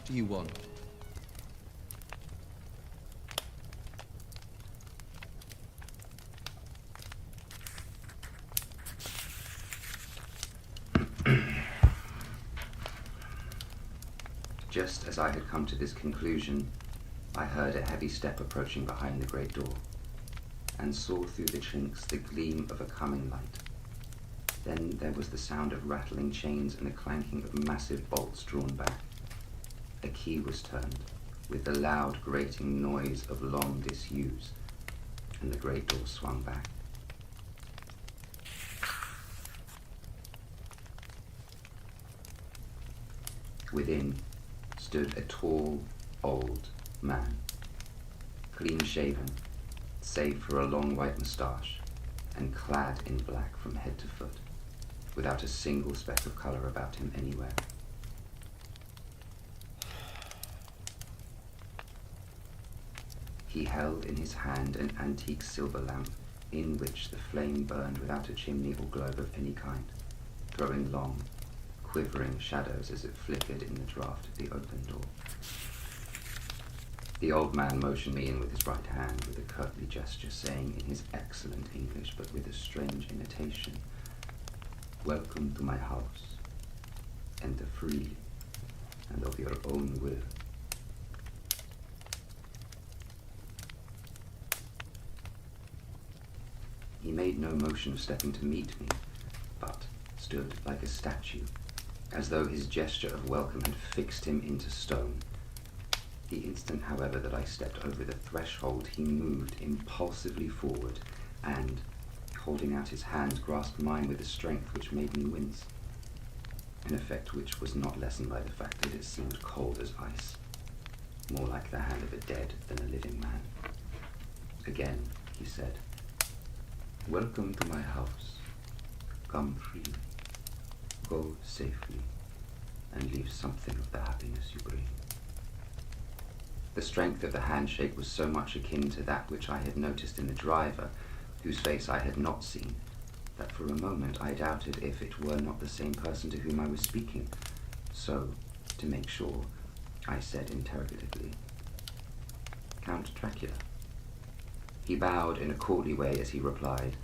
do you want? Just as I had come to this conclusion, I heard a heavy step approaching behind the great door, and saw through the chinks the gleam of a coming light. Then there was the sound of rattling chains and a clanking of massive bolts drawn back. A key was turned, with the loud grating noise of long disuse, and the great door swung back. Within stood a tall, old man, clean-shaven, save for a long white moustache, and clad in black from head to foot, without a single speck of color about him anywhere. He held in his hand an antique silver lamp, in which the flame burned without a chimney or globe of any kind, throwing long, quivering shadows as it flickered in the draught of the open door. The old man motioned me in with his right hand with a courtly gesture, saying in his excellent English, but with a strange imitation, "Welcome to my house. Enter freely, and of your own will." He made no motion of stepping to meet me, but stood like a statue, as though his gesture of welcome had fixed him into stone. The instant, however, that I stepped over the threshold, he moved impulsively forward and, holding out his hand, grasped mine with a strength which made me wince, an effect which was not lessened by the fact that it seemed cold as ice, more like the hand of a dead than a living man. Again, he said, "Welcome to my house. Come freely, go safely, and leave something of the happiness you bring." The strength of the handshake was so much akin to that which I had noticed in the driver, whose face I had not seen, that for a moment I doubted if it were not the same person to whom I was speaking. So, to make sure, I said interrogatively, "Count Dracula?" He bowed in a courtly way as he replied,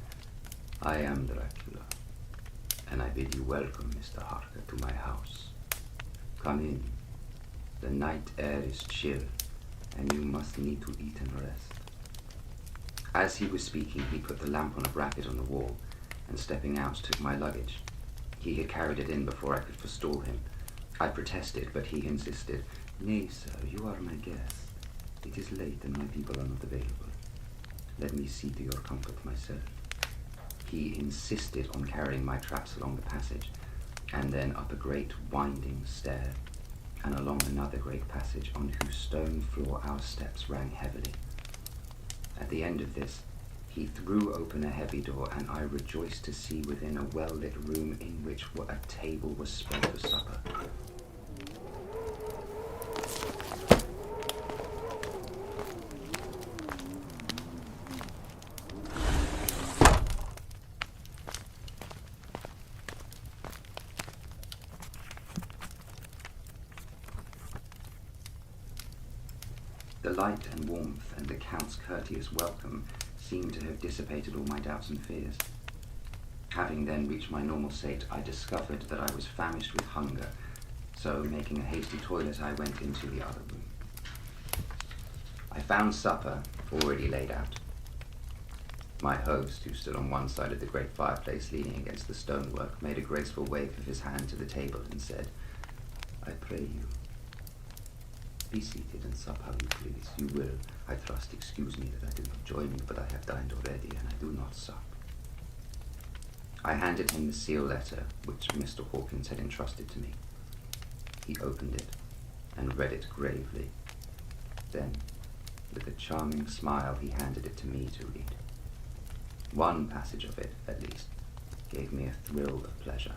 "I am Dracula, and I bid you welcome, Mr. Harker, to my house. Come in. The night air is chill, and you must need to eat and rest." As he was speaking, he put the lamp on a bracket on the wall, and stepping out, took my luggage. He had carried it in before I could forestall him. I protested, but he insisted, "Nay, sir, you are my guest. It is late, and my people are not available. Let me see to your comfort myself." He insisted on carrying my traps along the passage, and then up a great winding stair, and along another great passage on whose stone floor our steps rang heavily. At the end of this, he threw open a heavy door, and I rejoiced to see within a well-lit room in which a table was spread for supper. The light and warmth and the Count's courteous welcome seemed to have dissipated all my doubts and fears. Having then reached my normal state, I discovered that I was famished with hunger, so making a hasty toilet, I went into the other room. I found supper already laid out. My host, who stood on one side of the great fireplace leaning against the stonework, made a graceful wave of his hand to the table and said, "I pray you, be seated and sup how you please. You will, I trust, excuse me that I did not join you, but I have dined already, and I do not sup." I handed him the seal letter which Mr. Hawkins had entrusted to me. He opened it and read it gravely. Then, with a charming smile, he handed it to me to read. One passage of it, at least, gave me a thrill of pleasure.